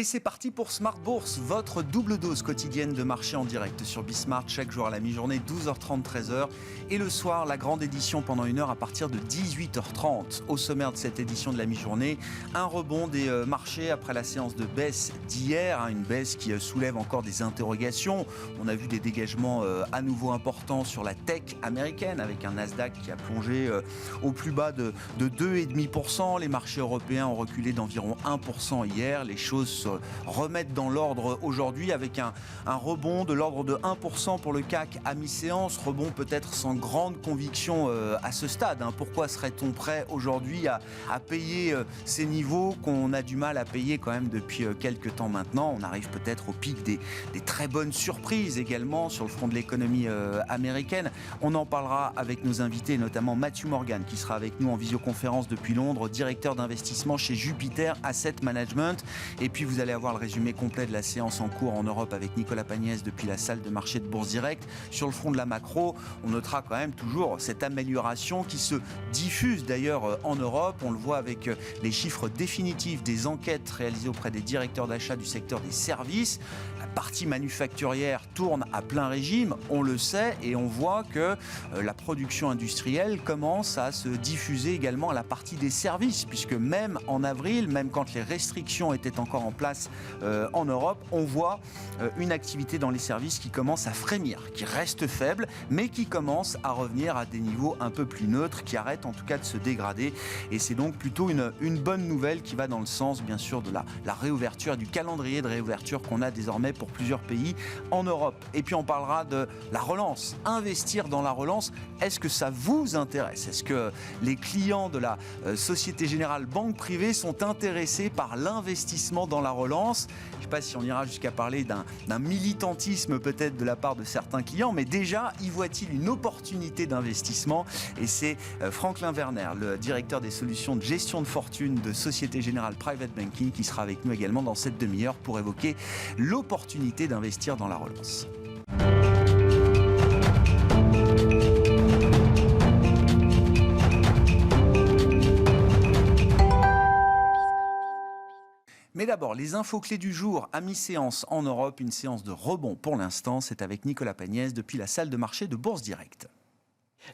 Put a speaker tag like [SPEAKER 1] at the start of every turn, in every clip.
[SPEAKER 1] Et c'est parti pour Smart Bourse, votre double dose quotidienne de marché en direct sur Bismart, chaque jour à la mi-journée, 12h30, 13h. Et le soir, la grande édition pendant une heure à partir de 18h30. Au sommaire de cette édition de la mi-journée, un rebond des marchés après la séance de baisse d'hier, une baisse qui soulève encore des interrogations. On a vu des dégagements à nouveau importants sur la tech américaine, avec un Nasdaq qui a plongé au plus bas de 2,5%. Les marchés européens ont reculé d'environ 1% hier. Les choses se remettent dans l'ordre aujourd'hui avec un rebond de l'ordre de 1% pour le CAC à mi-séance. Rebond peut-être sans grande conviction à ce stade. Pourquoi serait-on prêt aujourd'hui à payer ces niveaux qu'on a du mal à payer quand même depuis quelques temps maintenant? On arrive peut-être au pic des très bonnes surprises également sur le front de l'économie américaine. On en parlera avec nos invités, notamment Matthew Morgan qui sera avec nous en visioconférence depuis Londres, directeur d'investissement chez Jupiter Asset Management. Et puis vous allez avoir le résumé complet de la séance en cours en Europe avec Nicolas Pagnès depuis la salle de marché de Bourse Direct. Sur le front de la macro, on notera quand même toujours cette amélioration qui se diffuse d'ailleurs en Europe. On le voit avec les chiffres définitifs des enquêtes réalisées auprès des directeurs d'achat du secteur des services. La partie manufacturière tourne à plein régime, on le sait, et on voit que la production industrielle commence à se diffuser également à la partie des services, puisque même en avril, même quand les restrictions étaient encore en place en Europe, on voit une activité dans les services qui commence à frémir, qui reste faible, mais qui commence à revenir à des niveaux un peu plus neutres, qui arrêtent en tout cas de se dégrader. Et c'est donc plutôt une bonne nouvelle qui va dans le sens, bien sûr, de la réouverture, du calendrier de réouverture qu'on a désormais pour plusieurs pays en Europe. Et puis on parlera de la relance. Investir dans la relance, est-ce que ça vous intéresse? Est-ce que les clients de la Société Générale Banque Privée sont intéressés par l'investissement dans la relance? Je ne sais pas si on ira jusqu'à parler d'un militantisme peut-être de la part de certains clients, mais déjà, y voit-il une opportunité d'investissement? Et c'est Franklin Werner, le directeur des solutions de gestion de fortune de Société Générale Private Banking, qui sera avec nous également dans cette demi-heure pour évoquer l'opportunité d'investir dans la relance. Mais d'abord, les infos clés du jour à mi-séance en Europe, une séance de rebond pour l'instant. C'est avec Nicolas Pagnès depuis la salle de marché de Bourse Direct.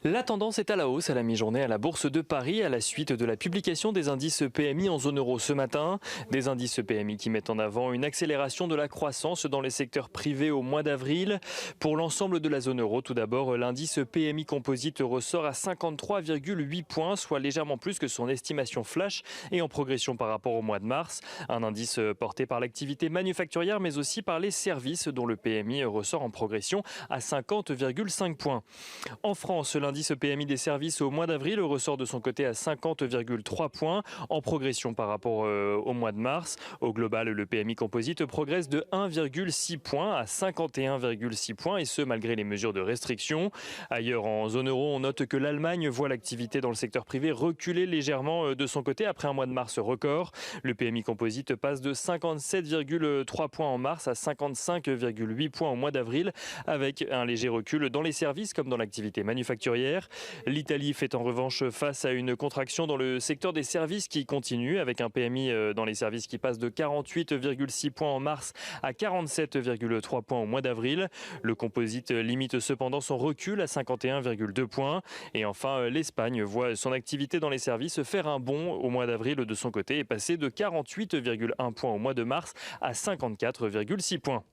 [SPEAKER 2] La tendance est à la hausse à la mi-journée à la Bourse de Paris à la suite de la publication des indices PMI en zone euro ce matin. Des indices PMI qui mettent en avant une accélération de la croissance dans les secteurs privés au mois d'avril. Pour l'ensemble de la zone euro, tout d'abord, l'indice PMI composite ressort à 53,8 points, soit légèrement plus que son estimation flash et en progression par rapport au mois de mars. Un indice porté par l'activité manufacturière mais aussi par les services dont le PMI ressort en progression à 50,5 points. En France, l'indice PMI des services au mois d'avril ressort de son côté à 50,3 points, en progression par rapport au mois de mars. Au global, le PMI composite progresse de 1,6 points à 51,6 points, et ce malgré les mesures de restriction. Ailleurs, en zone euro, on note que l'Allemagne voit l'activité dans le secteur privé reculer légèrement de son côté après un mois de mars record. Le PMI composite passe de 57,3 points en mars à 55,8 points au mois d'avril, avec un léger recul dans les services comme dans l'activité manufacturière. L'Italie fait en revanche face à une contraction dans le secteur des services qui continue, avec un PMI dans les services qui passe de 48,6 points en mars à 47,3 points au mois d'avril. Le composite limite cependant son recul à 51,2 points. Et enfin, l'Espagne voit son activité dans les services faire un bond au mois d'avril de son côté et passer de 48,1 points au mois de mars à 54,6 points.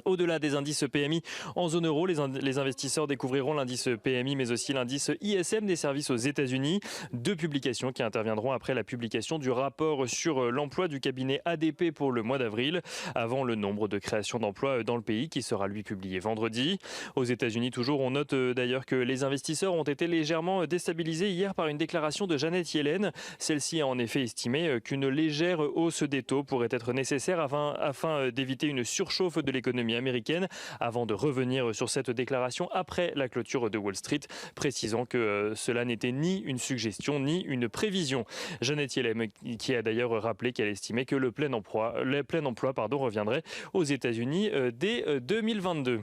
[SPEAKER 2] Au-delà des indices PMI en zone euro, les investisseurs découvriront l'indice PMI mais aussi l'indice ISM des services aux États-Unis. Deux publications qui interviendront après la publication du rapport sur l'emploi du cabinet ADP pour le mois d'avril, avant le nombre de créations d'emplois dans le pays qui sera lui publié vendredi. Aux États-Unis toujours, on note d'ailleurs que les investisseurs ont été légèrement déstabilisés hier par une déclaration de Janet Yellen. Celle-ci a en effet estimé qu'une légère hausse des taux pourrait être nécessaire afin d'éviter une surchauffe de l'économie américaine, avant de revenir sur cette déclaration après la clôture de Wall Street, précisant que cela n'était ni une suggestion ni une prévision. Janet Yellen qui a d'ailleurs rappelé qu'elle estimait que le plein emploi reviendrait aux États-Unis dès 2022.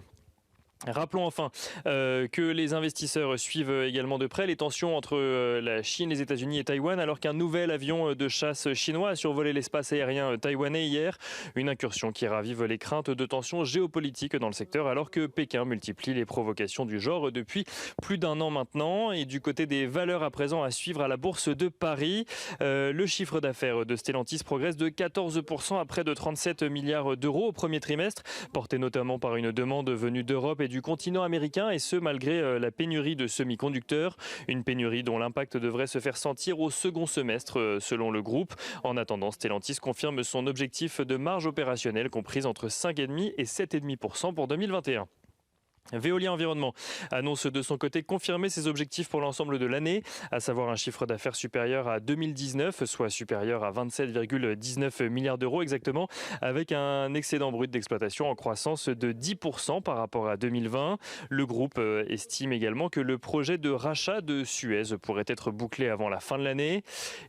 [SPEAKER 2] Rappelons enfin que les investisseurs suivent également de près les tensions entre la Chine, les États-Unis et Taïwan, alors qu'un nouvel avion de chasse chinois a survolé l'espace aérien taïwanais hier. Une incursion qui ravive les craintes de tensions géopolitiques dans le secteur, alors que Pékin multiplie les provocations du genre depuis plus d'un an maintenant. Et du côté des valeurs à présent à suivre à la bourse de Paris, le chiffre d'affaires de Stellantis progresse de 14% à près de 37 milliards d'euros au premier trimestre, porté notamment par une demande venue d'Europe et du continent américain, et ce malgré la pénurie de semi-conducteurs, une pénurie dont l'impact devrait se faire sentir au second semestre selon le groupe. En attendant, Stellantis confirme son objectif de marge opérationnelle comprise entre 5,5 et 7,5% pour 2021. Veolia Environnement annonce de son côté confirmer ses objectifs pour l'ensemble de l'année, à savoir un chiffre d'affaires supérieur à 2019, soit supérieur à 27,19 milliards d'euros exactement, avec un excédent brut d'exploitation en croissance de 10% par rapport à 2020. Le groupe estime également que le projet de rachat de Suez pourrait être bouclé avant la fin de l'année.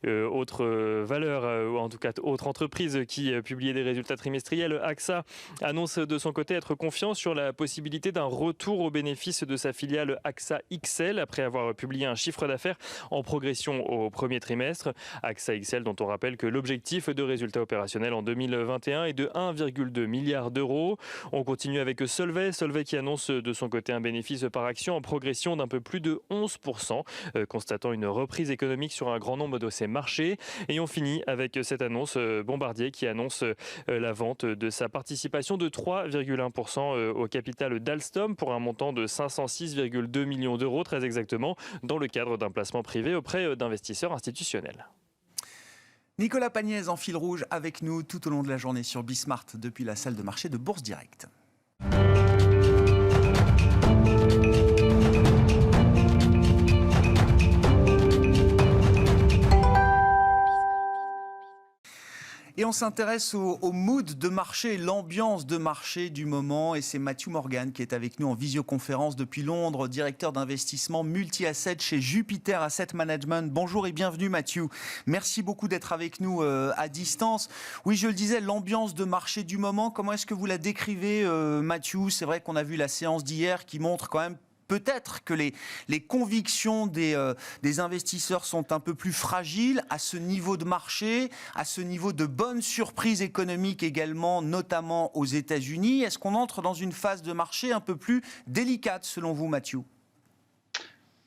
[SPEAKER 2] Autre valeur, ou en tout cas autre entreprise qui publiait des résultats trimestriels, AXA annonce de son côté être confiant sur la possibilité d'un retour aux bénéfices de sa filiale AXA XL après avoir publié un chiffre d'affaires en progression au premier trimestre. AXA XL dont on rappelle que l'objectif de résultat opérationnel en 2021 est de 1,2 milliard d'euros. On continue avec Solvay qui annonce de son côté un bénéfice par action en progression d'un peu plus de 11%, constatant une reprise économique sur un grand nombre de ses marchés. Et on finit avec cette annonce Bombardier qui annonce la vente de sa participation de 3,1% au capital d'Alstom pour un montant de 506,2 millions d'euros très exactement, dans le cadre d'un placement privé auprès d'investisseurs institutionnels.
[SPEAKER 1] Nicolas Pagnès en fil rouge avec nous tout au long de la journée sur Bismart depuis la salle de marché de Bourse Direct. Et on s'intéresse au mood de marché, l'ambiance de marché du moment. Et c'est Matthew Morgan qui est avec nous en visioconférence depuis Londres, directeur d'investissement multi-asset chez Jupiter Asset Management. Bonjour et bienvenue Matthew. Merci beaucoup d'être avec nous à distance. Oui, je le disais, l'ambiance de marché du moment, comment est-ce que vous la décrivez Matthew? C'est vrai qu'on a vu la séance d'hier qui montre quand même peut-être que les convictions des investisseurs sont un peu plus fragiles à ce niveau de marché, à ce niveau de bonnes surprises économiques également, notamment aux États-Unis. Est-ce qu'on entre dans une phase de marché un peu plus délicate selon vous, Matthew ?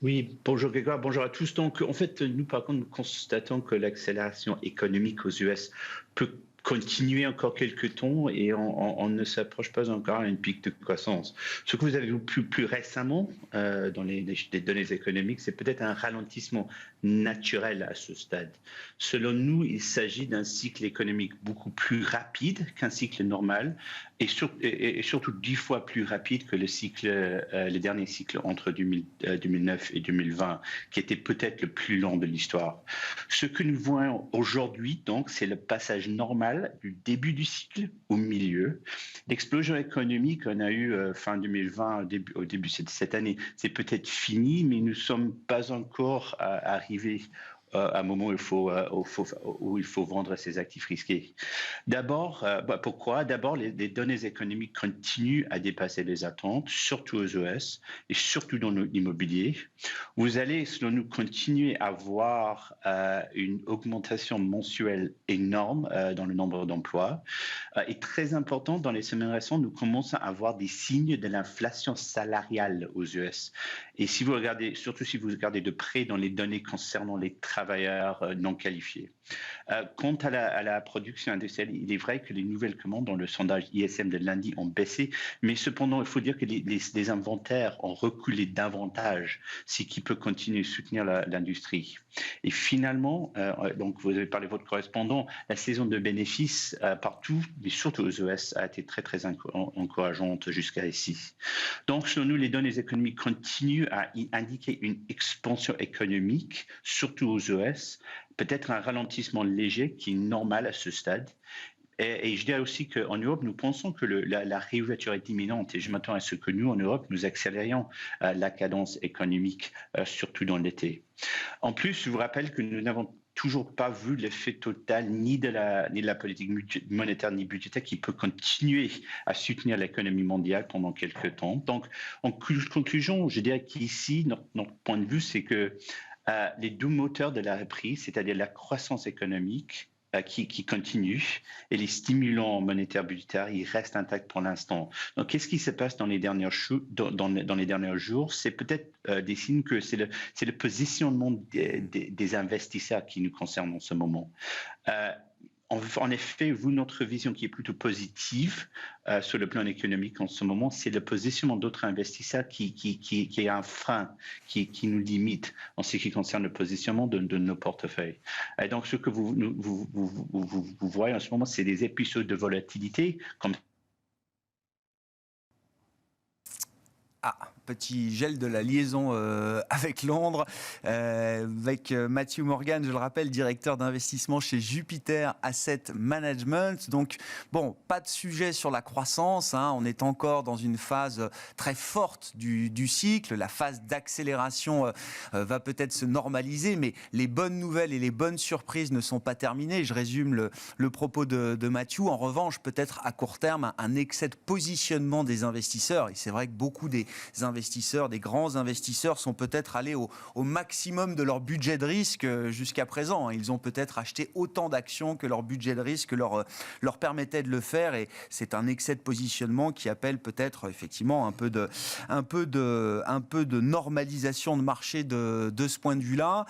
[SPEAKER 3] Oui, bonjour Grégoire, bonjour à tous. Donc, en fait, nous, par contre, nous constatons que l'accélération économique aux US peut continuer encore quelques temps et on ne s'approche pas encore à une pic de croissance. Ce que vous avez vu plus récemment dans les données économiques, c'est peut-être un ralentissement naturel à ce stade. Selon nous, il s'agit d'un cycle économique beaucoup plus rapide qu'un cycle normal et surtout 10 fois plus rapide que le dernier cycle entre 2009 et 2020, qui était peut-être le plus long de l'histoire. Ce que nous voyons aujourd'hui, donc, c'est le passage normal du début du cycle au milieu. L'explosion économique qu'on a eue fin 2020, au début de cette année, c'est peut-être fini, mais nous ne sommes pas encore arrivés à un moment où il faut vendre ses actifs risqués. D'abord, pourquoi ? D'abord, les données économiques continuent à dépasser les attentes, surtout aux US et surtout dans l'immobilier. Vous allez, selon nous, continuer à voir une augmentation mensuelle énorme dans le nombre d'emplois. Et très important, dans les semaines récentes, nous commençons à avoir des signes de l'inflation salariale aux US. Et si vous regardez, surtout si vous regardez de près dans les données concernant les travailleurs non qualifiés. Quant à la production industrielle, il est vrai que les nouvelles commandes dans le sondage ISM de lundi ont baissé, mais cependant, il faut dire que les inventaires ont reculé davantage, ce qui peut continuer à soutenir l'industrie. Et finalement, donc vous avez parlé de votre correspondant, la saison de bénéfices partout, mais surtout aux US, a été très, très encourageante jusqu'à ici. Donc, selon nous, les données économiques continuent à indiquer une expansion économique, surtout aux US, peut-être un ralentissement léger qui est normal à ce stade. Et je dirais aussi qu'en Europe, nous pensons que la réouverture est imminente et je m'attends à ce que nous, en Europe, nous accélérions la cadence économique, surtout dans l'été. En plus, je vous rappelle que nous n'avons toujours pas vu l'effet total ni de la politique monétaire ni budgétaire qui peut continuer à soutenir l'économie mondiale pendant quelques temps. Donc, en conclusion, je dirais qu'ici, notre point de vue, c'est que les deux moteurs de la reprise, c'est-à-dire la croissance économique qui continue et les stimulants monétaires budgétaires, ils restent intacts pour l'instant. Donc, qu'est-ce qui se passe dans les derniers jours? C'est peut-être des signes que c'est le positionnement des investisseurs qui nous concerne en ce moment. En effet, notre vision qui est plutôt positive sur le plan économique en ce moment, c'est le positionnement d'autres investisseurs qui est un frein, qui nous limite en ce qui concerne le positionnement de nos portefeuilles. Et donc, ce que vous voyez en ce moment, c'est des épisodes de volatilité comme
[SPEAKER 1] petit gel de la liaison avec Londres, avec Matthew Morgan, je le rappelle, directeur d'investissement chez Jupiter Asset Management. Donc, bon, pas de sujet sur la croissance, hein, on est encore dans une phase très forte du cycle, la phase d'accélération va peut-être se normaliser, mais les bonnes nouvelles et les bonnes surprises ne sont pas terminées. Je résume le propos de Matthew. En revanche, peut-être à court terme, un excès de positionnement des investisseurs, et c'est vrai que beaucoup des investisseurs, des grands investisseurs sont peut-être allés au maximum de leur budget de risque jusqu'à présent. Ils ont peut-être acheté autant d'actions que leur budget de risque leur permettait de le faire, et c'est un excès de positionnement qui appelle peut-être effectivement un peu de normalisation de marché de ce point de vue-là.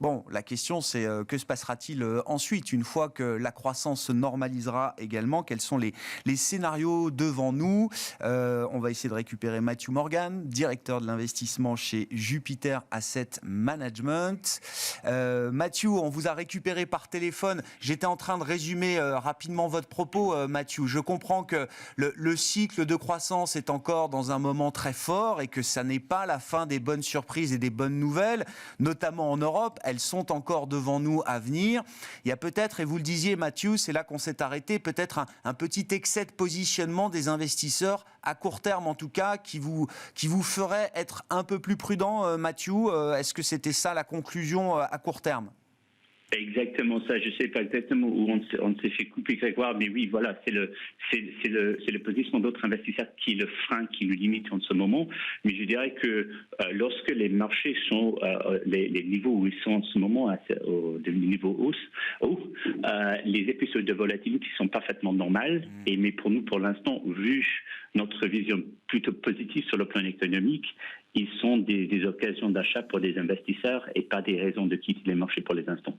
[SPEAKER 1] Bon, la question c'est que se passera-t-il ensuite une fois que la croissance se normalisera également? Quels sont les scénarios devant nous? On va essayer de récupérer Matthew Morgan, directeur de l'investissement chez Jupiter Asset Management. Matthew, on vous a récupéré par téléphone. J'étais en train de résumer rapidement votre propos, Matthew. Je comprends que le cycle de croissance est encore dans un moment très fort et que ça n'est pas la fin des bonnes surprises et des bonnes nouvelles, notamment en Europe. Elles sont encore devant nous à venir. Il y a peut-être, et vous le disiez, Matthew, c'est là qu'on s'est arrêté, peut-être un petit excès de positionnement des investisseurs à court terme en tout cas, qui vous ferait être un peu plus prudent, Matthew. Est-ce que c'était ça la conclusion à court terme?
[SPEAKER 3] Exactement ça. Je ne sais pas exactement où on s'est fait couper, Grégoire, mais oui, voilà, c'est le positionnement d'autres investisseurs qui est le frein qui nous limite en ce moment. Mais je dirais que lorsque les marchés sont les niveaux où ils sont en ce moment, des niveaux hauts, les épisodes de volatilité sont parfaitement normales. Mais pour nous, pour l'instant, vu notre vision plutôt positive sur le plan économique, ils sont des occasions d'achat pour des investisseurs et pas des raisons de quitter les marchés pour les instants.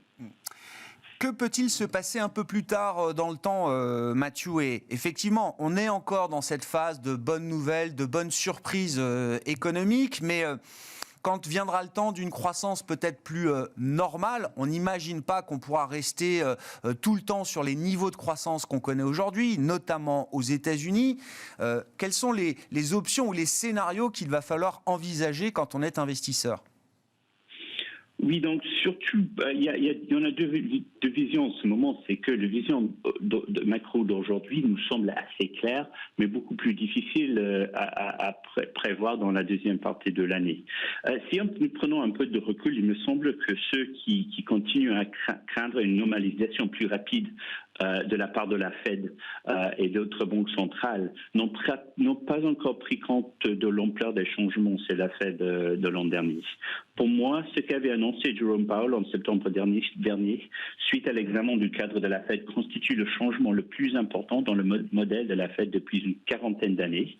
[SPEAKER 1] Que peut-il se passer un peu plus tard dans le temps, Matthew? Et effectivement, on est encore dans cette phase de bonnes nouvelles, de bonnes surprises économiques, mais quand viendra le temps d'une croissance peut-être plus normale, on n'imagine pas qu'on pourra rester tout le temps sur les niveaux de croissance qu'on connaît aujourd'hui, notamment aux États-Unis. Quelles sont les options ou les scénarios qu'il va falloir envisager quand on est investisseur?
[SPEAKER 3] Oui, donc surtout, il y en a deux visions en ce moment. C'est que la vision de macro d'aujourd'hui nous semble assez claire, mais beaucoup plus difficile à prévoir dans la deuxième partie de l'année. Si nous prenons un peu de recul, il me semble que ceux qui continuent à craindre une normalisation plus rapide de la part de la Fed et d'autres banques centrales n'ont pas encore pris compte de l'ampleur des changements chez la Fed de l'an dernier. Pour moi, ce qu'avait annoncé Jerome Powell en septembre dernier, suite à l'examen du cadre de la Fed, constitue le changement le plus important dans le modèle de la Fed depuis une quarantaine d'années,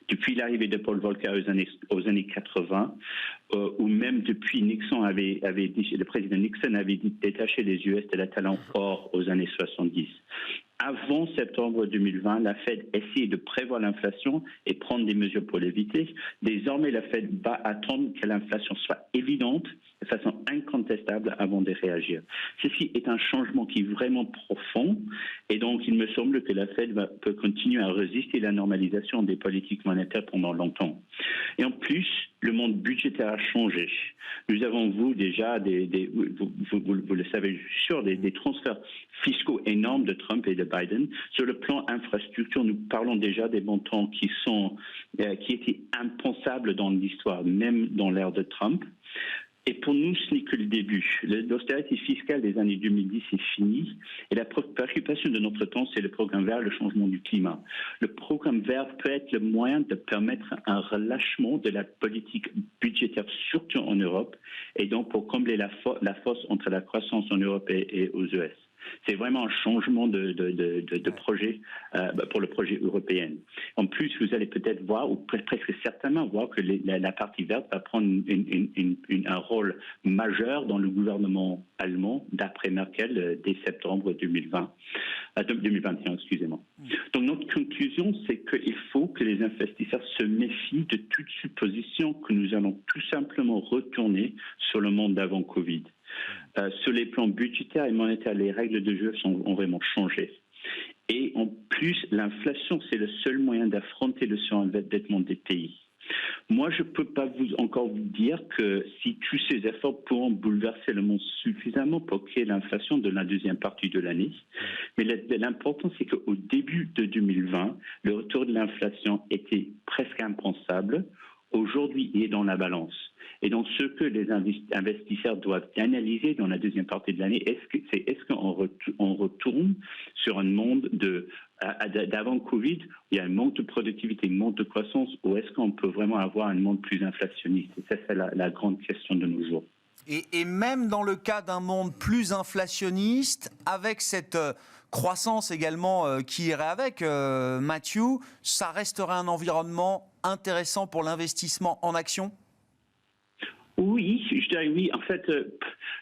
[SPEAKER 3] depuis l'arrivée de Paul Volcker aux années 80, ou même depuis le président Nixon avait détaché les US de la talent fort aux années 70. Avant septembre 2020, la Fed essayait de prévoir l'inflation et prendre des mesures pour l'éviter. Désormais, la Fed va attendre que l'inflation soit évidente de façon incontestable avant de réagir. Ceci est un changement qui est vraiment profond et donc il me semble que la Fed peut continuer à résister à la normalisation des politiques monétaires pendant longtemps. Et en plus, le monde budgétaire a changé. Nous avons vu déjà, vous le savez sûr, des transferts fiscaux énormes de Trump et de Biden. Sur le plan infrastructure, nous parlons déjà des montants qui étaient impensables dans l'histoire, même dans l'ère de Trump. Et pour nous, ce n'est que le début. L'austérité fiscale des années 2010 est finie. Et la préoccupation de notre temps, c'est le programme vert, le changement du climat. Le programme vert peut être le moyen de permettre un relâchement de la politique budgétaire, surtout en Europe, et donc pour combler la fosse entre la croissance en Europe et aux US. C'est vraiment un changement de projet pour le projet européen. En plus, vous allez peut-être voir, ou presque certainement voir, que la partie verte va prendre un rôle majeur dans le gouvernement allemand d'après Merkel dès septembre 2021. Excusez-moi. Donc notre conclusion, c'est qu'il faut que les investisseurs se méfient de toute supposition que nous allons tout simplement retourner sur le monde d'avant Covid. Sur les plans budgétaires et monétaires, les règles de jeu ont vraiment changé. Et en plus, l'inflation, c'est le seul moyen d'affronter le surendettement des pays. Moi, je ne peux pas encore vous dire que si tous ces efforts pourront bouleverser le monde suffisamment pour créer l'inflation de la deuxième partie de l'année. Mais l'important, c'est qu'au début de 2020, le retour de l'inflation était presque impensable. Aujourd'hui, il est dans la balance. Et donc, ce que les investisseurs doivent analyser dans la deuxième partie de l'année, est-ce qu'on retourne sur un monde d'avant Covid, où il y a un manque de productivité, un manque de croissance, ou est-ce qu'on peut vraiment avoir un monde plus inflationniste? Et ça, c'est la grande question de nos jours.
[SPEAKER 1] Et même dans le cas d'un monde plus inflationniste, avec cette croissance également qui irait avec, Matthew, ça resterait un environnement intéressant pour l'investissement en actions?
[SPEAKER 3] Oui, je dirais oui. En fait,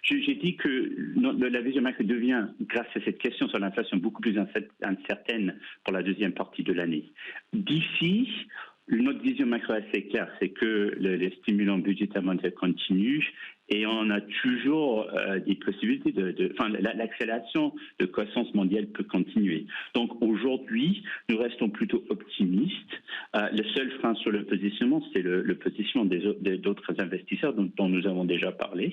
[SPEAKER 3] j'ai dit que la vision macro devient, grâce à cette question sur l'inflation, beaucoup plus incertaine pour la deuxième partie de l'année. D'ici, notre vision macro est assez claire, c'est que les stimulants budgétaires monétaires continuent et on a toujours des possibilités l'accélération de croissance mondiale peut continuer. Donc aujourd'hui, nous restons plutôt optimistes. Le seul frein sur le positionnement, c'est le positionnement d'autres investisseurs dont nous avons déjà parlé.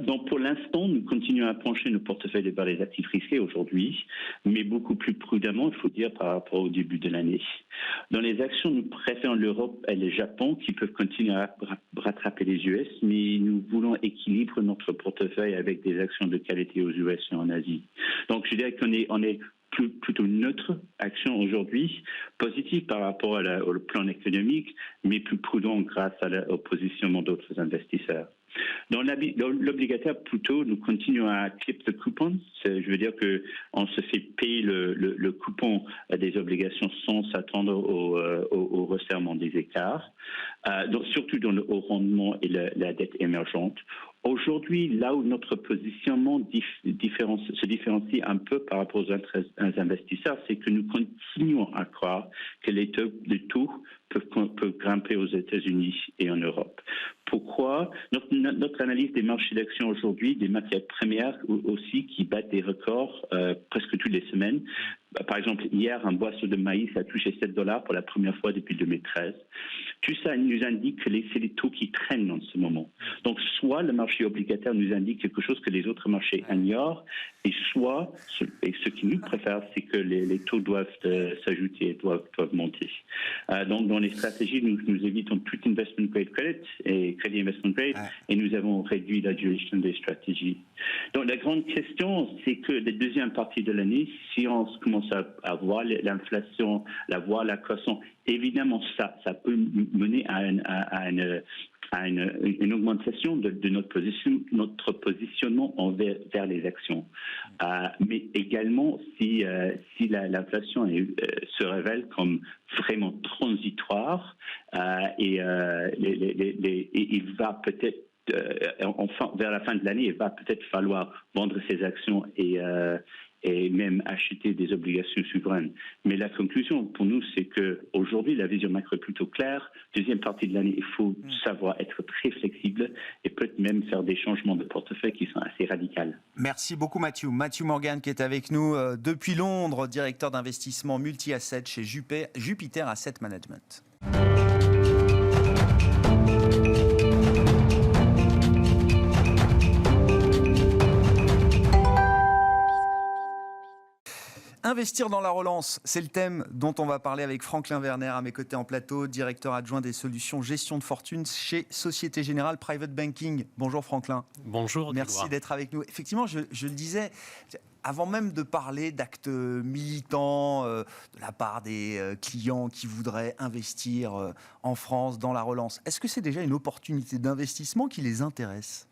[SPEAKER 3] Donc pour l'instant, nous continuons à pencher nos portefeuilles vers les actifs risqués aujourd'hui, mais beaucoup plus prudemment, il faut dire, par rapport au début de l'année. Dans les actions, nous préférons l'Europe et le Japon qui peuvent continuer à rattraper les US, mais nous voulons équilibrer notre portefeuille avec des actions de qualité aux US et en Asie. Donc je dirais qu'on est plutôt neutre action aujourd'hui, positive par rapport au plan économique, mais plus prudent grâce au positionnement d'autres investisseurs. Dans l'obligataire, plutôt, nous continuons à clip the coupon. Je veux dire qu'on se fait payer le coupon des obligations sans s'attendre au resserrement des écarts, donc surtout dans le haut rendement et la dette émergente. Aujourd'hui, là où notre positionnement se différencie un peu par rapport aux investisseurs, c'est que nous continuons à croire que les taux peuvent grimper aux États-Unis et en Europe. Pourquoi? Notre analyse des marchés d'actions aujourd'hui, des matières premières aussi qui battent des records presque toutes les semaines. Par exemple, hier, un boisseau de maïs a touché $7 pour la première fois depuis 2013. Tout ça nous indique que c'est les taux qui traînent en ce moment. Donc, soit le marché obligataire nous indique quelque chose que les autres marchés ignorent, et soit, et ce qui nous préfère, c'est que les taux doivent s'ajouter et doivent monter. Donc, dans les stratégies, nous évitons tout investment grade credit et crédit investment grade, et nous avons réduit la duration des stratégies. Donc, la grande question, c'est que la deuxième partie de l'année, si on commence à voir l'inflation, la croissance, évidemment, ça peut mener à une augmentation de notre positionnement vers les actions. Mais également, si l'inflation se révèle comme vraiment transitoire, et il va peut-être vers la fin de l'année, il va peut-être falloir vendre ses actions et même acheter des obligations souveraines. Mais la conclusion pour nous, c'est qu'aujourd'hui, la vision macro est plutôt claire. Deuxième partie de l'année, il faut savoir être très flexible et peut-être même faire des changements de portefeuille qui sont assez radicaux.
[SPEAKER 1] Merci beaucoup Matthew. Matthew Morgan qui est avec nous depuis Londres, directeur d'investissement multi-asset chez Jupiter Asset Management. Investir dans la relance, c'est le thème dont on va parler avec Franklin Werner à mes côtés en plateau, directeur adjoint des solutions gestion de fortune chez Société Générale Private Banking. Bonjour Franklin.
[SPEAKER 4] Bonjour.
[SPEAKER 1] Merci d'être avec nous. Effectivement, je le disais, avant même de parler d'actes militants de la part des clients qui voudraient investir en France dans la relance, est-ce que c'est déjà une opportunité d'investissement qui les intéresse ?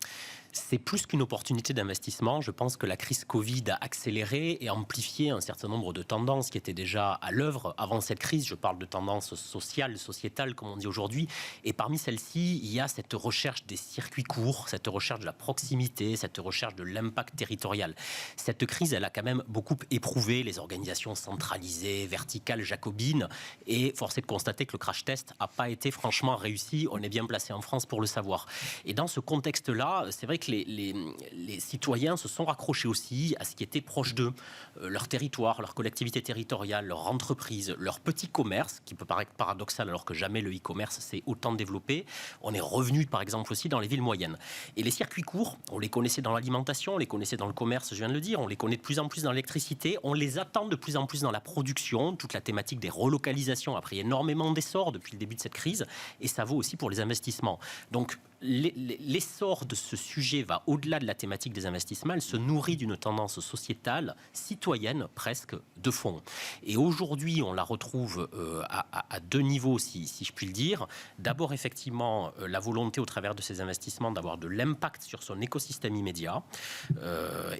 [SPEAKER 4] C'est plus qu'une opportunité d'investissement. Je pense que la crise Covid a accéléré et amplifié un certain nombre de tendances qui étaient déjà à l'œuvre avant cette crise. Je parle de tendances sociales, sociétales, comme on dit aujourd'hui. Et parmi celles-ci, il y a cette recherche des circuits courts, cette recherche de la proximité, cette recherche de l'impact territorial. Cette crise, elle a quand même beaucoup éprouvé les organisations centralisées, verticales, jacobines. Et force est de constater que le crash test n'a pas été franchement réussi. On est bien placé en France pour le savoir. Et dans ce contexte-là, c'est vrai que les citoyens se sont raccrochés aussi à ce qui était proche d'eux, leur territoire, leur collectivité territoriale, leur entreprise, leur petit commerce, qui peut paraître paradoxal alors que jamais le e-commerce s'est autant développé. On est revenu par exemple aussi dans les villes moyennes. Et les circuits courts, on les connaissait dans l'alimentation, on les connaissait dans le commerce, je viens de le dire, on les connaît de plus en plus dans l'électricité, on les attend de plus en plus dans la production, toute la thématique des relocalisations a pris énormément d'essor depuis le début de cette crise, et ça vaut aussi pour les investissements. Donc l'essor de ce sujet va au-delà de la thématique des investissements, elle se nourrit d'une tendance sociétale, citoyenne presque, de fond. Et aujourd'hui, on la retrouve à deux niveaux, si je puis le dire. D'abord, effectivement, la volonté au travers de ces investissements d'avoir de l'impact sur son écosystème immédiat.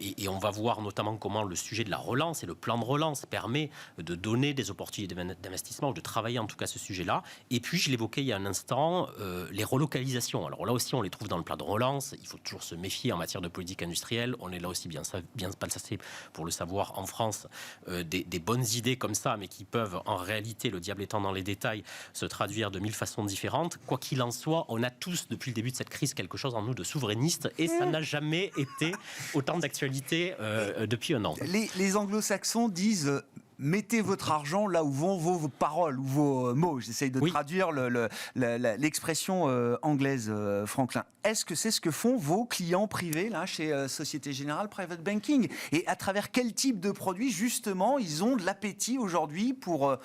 [SPEAKER 4] Et on va voir notamment comment le sujet de la relance et le plan de relance permet de donner des opportunités d'investissement, ou de travailler en tout cas ce sujet-là. Et puis, je l'évoquais il y a un instant, les relocalisations. Alors là aussi, on les trouve dans le plan de relance. Il faut toujours se méfier en matière de politique industrielle. On est là aussi bien placé pour le savoir en France. Des bonnes idées comme ça, mais qui peuvent en réalité, le diable étant dans les détails, se traduire de 1000 façons différentes. Quoi qu'il en soit, on a tous, depuis le début de cette crise, quelque chose en nous de souverainiste, et ça n'a jamais été autant d'actualité depuis un an.
[SPEAKER 1] Les anglo-saxons disent... mettez votre argent là où vont vos paroles ou vos mots. J'essaye de traduire l'expression anglaise, Franklin. Est-ce que c'est ce que font vos clients privés là, chez Société Générale Private Banking ? Et à travers quel type de produits, justement, ils ont de l'appétit aujourd'hui pour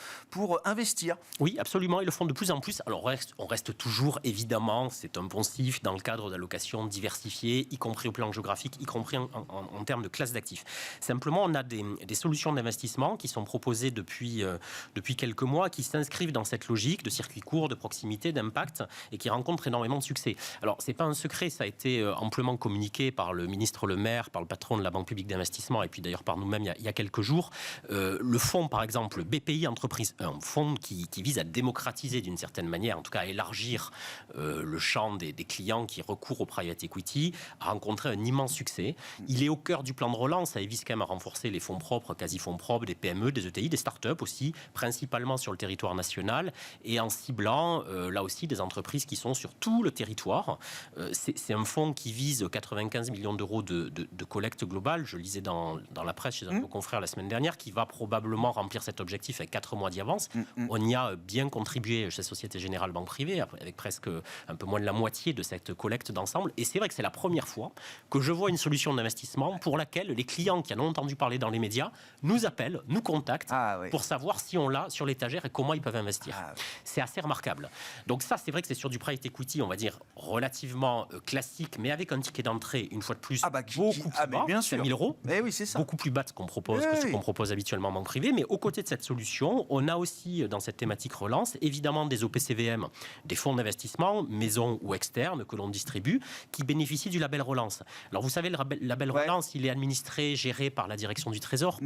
[SPEAKER 1] investir ?
[SPEAKER 4] Oui, absolument. Ils le font de plus en plus. Alors, on reste toujours, évidemment, c'est un poncif dans le cadre d'allocations diversifiées, y compris au plan géographique, y compris en termes de classe d'actifs. Simplement, on a des solutions d'investissement qui sont proposées depuis quelques mois, qui s'inscrivent dans cette logique de circuit court, de proximité, d'impact, et qui rencontrent énormément de succès. Alors, c'est pas un secret, ça a été amplement communiqué par le ministre Le Maire, par le patron de la Banque publique d'investissement, et puis d'ailleurs par nous-mêmes il y a quelques jours. Le fonds, par exemple, BPI Entreprise, un fonds qui vise à démocratiser d'une certaine manière, en tout cas à élargir le champ des clients qui recourent au private equity, a rencontré un immense succès. Il est au cœur du plan de relance, ça vise quand même à renforcer les fonds propres, quasi-fonds propres, des PME, des ETI, des startups aussi, principalement sur le territoire national, et en ciblant là aussi des entreprises qui sont sur tout le territoire. C'est un fonds qui vise 95 millions d'euros de collecte globale. Je lisais dans la presse chez un de vos confrères la semaine dernière, qui va probablement remplir cet objectif avec 4 mois d'avance. On y a bien contribué chez Société Générale Banque Privée, avec presque un peu moins de la moitié de cette collecte d'ensemble. Et c'est vrai que c'est la première fois que je vois une solution d'investissement pour laquelle les clients qui en ont entendu parler dans les médias nous appellent, nous contactent pour savoir si on l'a sur l'étagère et comment ils peuvent investir. C'est assez remarquable. Donc ça, c'est vrai que c'est sur du private equity, on va dire, relativement classique, mais avec un ticket d'entrée, une fois de plus, beaucoup plus bas,
[SPEAKER 1] bien sûr.
[SPEAKER 4] 5 000 euros,
[SPEAKER 1] oui, c'est ça.
[SPEAKER 4] Beaucoup plus bas de ce qu'on propose, que ce qu'on propose habituellement en banque privée. Mais aux côtés de cette solution, on a aussi, dans cette thématique relance, évidemment des OPCVM, des fonds d'investissement, maison ou externes, que l'on distribue, qui bénéficient du label relance. Alors vous savez, le label relance, il est administré, géré par la direction du Trésor.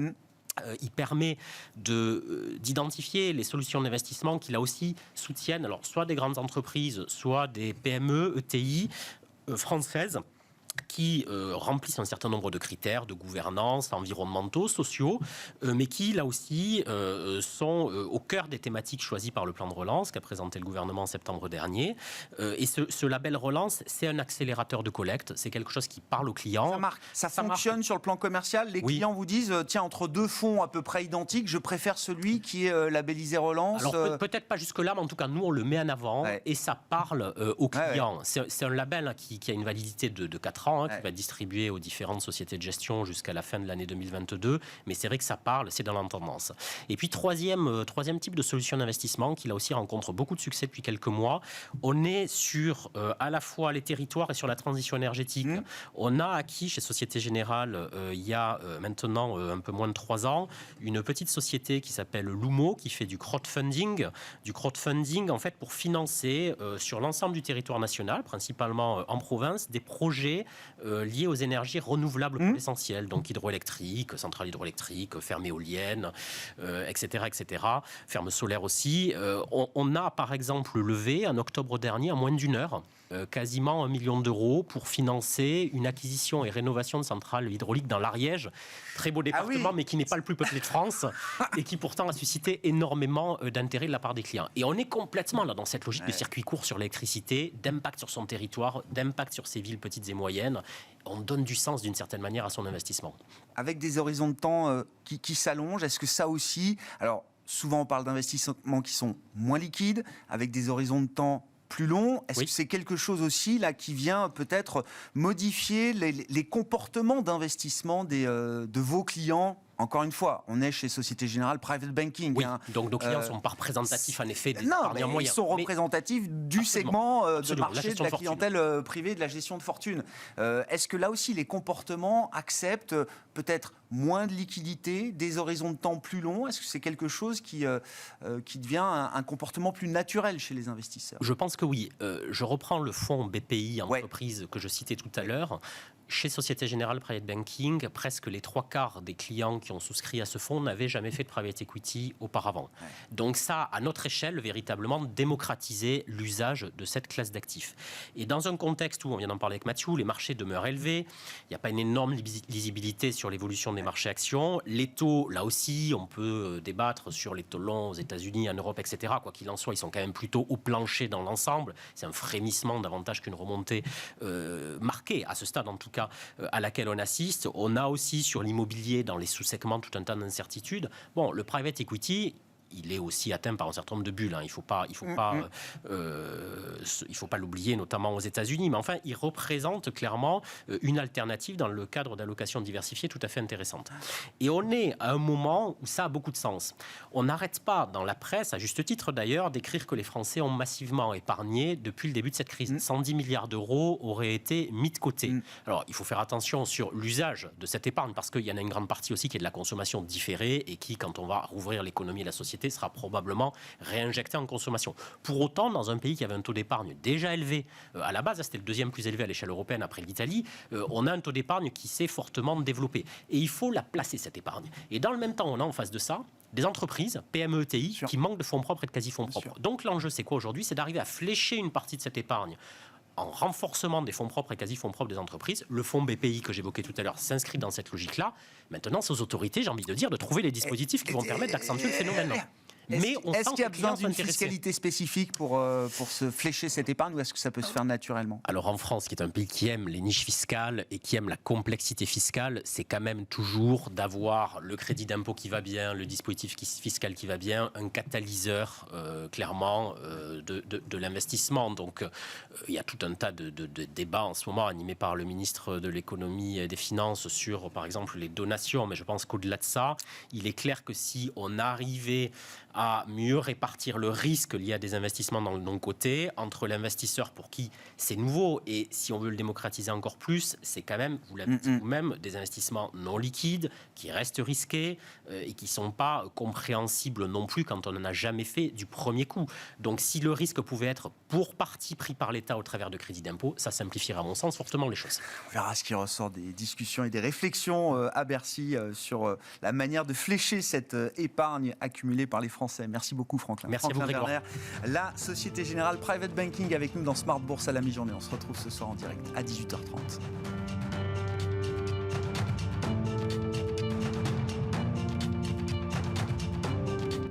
[SPEAKER 4] Il permet d'identifier les solutions d'investissement qui, là aussi, soutiennent alors, soit des grandes entreprises, soit des PME, ETI françaises, qui remplissent un certain nombre de critères de gouvernance, environnementaux, sociaux, mais qui, là aussi, sont au cœur des thématiques choisies par le plan de relance qu'a présenté le gouvernement en septembre dernier. Et ce label relance, c'est un accélérateur de collecte, c'est quelque chose qui parle aux clients.
[SPEAKER 1] Ça fonctionne sur le plan commercial. Les clients vous disent, tiens, entre deux fonds à peu près identiques, je préfère celui qui est labellisé relance.
[SPEAKER 4] Alors peut-être pas jusque-là, mais en tout cas, nous, on le met en avant et ça parle aux clients. C'est un label qui a une validité de 4 4 ans, qui va être distribué aux différentes sociétés de gestion jusqu'à la fin de l'année 2022. Mais c'est vrai que ça parle, c'est dans la tendance. Et puis troisième type de solution d'investissement qui là aussi rencontre beaucoup de succès depuis quelques mois. On est sur à la fois les territoires et sur la transition énergétique. On a acquis chez Société Générale il y a maintenant un peu moins de 3 ans une petite société qui s'appelle Lumo qui fait du crowdfunding en fait pour financer sur l'ensemble du territoire national, principalement en province, des projets liés aux énergies renouvelables pour l'essentiel, donc hydroélectrique, centrales hydroélectriques, fermes éoliennes, etc., fermes solaires aussi. On a par exemple levé en octobre dernier, en moins d'une heure, quasiment 1 million d'euros pour financer une acquisition et rénovation de centrales hydrauliques dans l'Ariège. Très beau département, mais qui n'est pas le plus peuplé de France et qui pourtant a suscité énormément d'intérêt de la part des clients. Et on est complètement là dans cette logique de circuit court sur l'électricité, d'impact sur son territoire, d'impact sur ses villes petites et moyennes. On donne du sens d'une certaine manière à son investissement.
[SPEAKER 1] Avec des horizons de temps qui s'allongent, est-ce que ça aussi... Alors, souvent on parle d'investissements qui sont moins liquides, avec des horizons de temps plus long. Est-ce que c'est quelque chose aussi là qui vient peut-être modifier les comportements d'investissement de vos clients? Encore une fois, on est chez Société Générale Private Banking.
[SPEAKER 4] Oui, donc nos clients ne sont pas représentatifs en effet des épargnants moyens.
[SPEAKER 1] Ils sont représentatifs du segment de marché de la clientèle privée, de la gestion de fortune. Est-ce que là aussi les comportements acceptent peut-être moins de liquidité, des horizons de temps plus longs? Est-ce que c'est quelque chose qui devient un comportement plus naturel chez les investisseurs?
[SPEAKER 4] Je pense que oui. Je reprends le fonds BPI entreprise que je citais tout à l'heure. Chez Société Générale Private Banking, presque les 3/4 des clients qui ont souscrit à ce fonds n'avaient jamais fait de private equity auparavant. Donc ça, à notre échelle, véritablement démocratiser l'usage de cette classe d'actifs. Et dans un contexte où, on vient d'en parler avec Mathieu, les marchés demeurent élevés, il n'y a pas une énorme lisibilité sur l'évolution des marchés actions. Les taux, là aussi, on peut débattre sur les taux longs aux États-Unis, en Europe, etc. Quoi qu'il en soit, ils sont quand même plutôt au plancher dans l'ensemble. C'est un frémissement davantage qu'une remontée marquée, à ce stade en tout cas, à laquelle on assiste. On a aussi sur l'immobilier, dans les sous-segments, tout un tas d'incertitudes. Bon, le private equity, il est aussi atteint par un certain nombre de bulles. Il faut pas l'oublier, notamment aux États-Unis. Mais enfin, il représente clairement une alternative dans le cadre d'allocations diversifiées tout à fait intéressante. Et on est à un moment où ça a beaucoup de sens. On n'arrête pas, dans la presse, à juste titre d'ailleurs, d'écrire que les Français ont massivement épargné depuis le début de cette crise. 110 milliards d'euros auraient été mis de côté. Alors, il faut faire attention sur l'usage de cette épargne, parce qu'il y en a une grande partie aussi qui est de la consommation différée et qui, quand on va rouvrir l'économie et la société, sera probablement réinjecté en consommation. Pour autant, dans un pays qui avait un taux d'épargne déjà élevé, à la base, c'était le deuxième plus élevé à l'échelle européenne après l'Italie, on a un taux d'épargne qui s'est fortement développé. Et il faut la placer, cette épargne. Et dans le même temps, on a en face de ça des entreprises, PME, ETI, qui manquent de fonds propres et de quasi-fonds propres. Donc l'enjeu, c'est quoi aujourd'hui? C'est d'arriver à flécher une partie de cette épargne en renforcement des fonds propres et quasi-fonds propres des entreprises. Le fonds BPI que j'évoquais tout à l'heure s'inscrit dans cette logique-là. Maintenant, c'est aux autorités, j'ai envie de dire, de trouver les dispositifs qui vont permettre d'accentuer le phénomène.
[SPEAKER 1] Est-ce qu'il y a besoin d'une fiscalité spécifique pour se flécher cette épargne, ou est-ce que ça peut se faire naturellement?
[SPEAKER 4] Alors en France, qui est un pays qui aime les niches fiscales et qui aime la complexité fiscale, c'est quand même toujours d'avoir le crédit d'impôt qui va bien, le dispositif fiscal qui va bien, un catalyseur clairement de l'investissement. Donc il y a tout un tas de débats en ce moment animés par le ministre de l'économie et des finances sur par exemple les donations, mais je pense qu'au-delà de ça, il est clair que si on arrivait à mieux répartir le risque lié à des investissements dans le non-coté entre l'investisseur pour qui c'est nouveau et si on veut le démocratiser encore plus, c'est quand même, vous l'avez dit vous-même, des investissements non liquides qui restent risqués et qui ne sont pas compréhensibles non plus quand on n'en a jamais fait du premier coup. Donc si le risque pouvait être pour partie pris par l'État au travers de crédits d'impôt, ça simplifierait à mon sens fortement les choses.
[SPEAKER 1] On verra ce qui ressort des discussions et des réflexions à Bercy sur la manière de flécher cette épargne accumulée par les Français. Merci beaucoup Franklin.
[SPEAKER 4] Merci
[SPEAKER 1] Franklin
[SPEAKER 4] à vous
[SPEAKER 1] Werner, la Société Générale Private Banking avec nous dans Smart Bourse à la mi-journée. On se retrouve ce soir en direct à 18h30.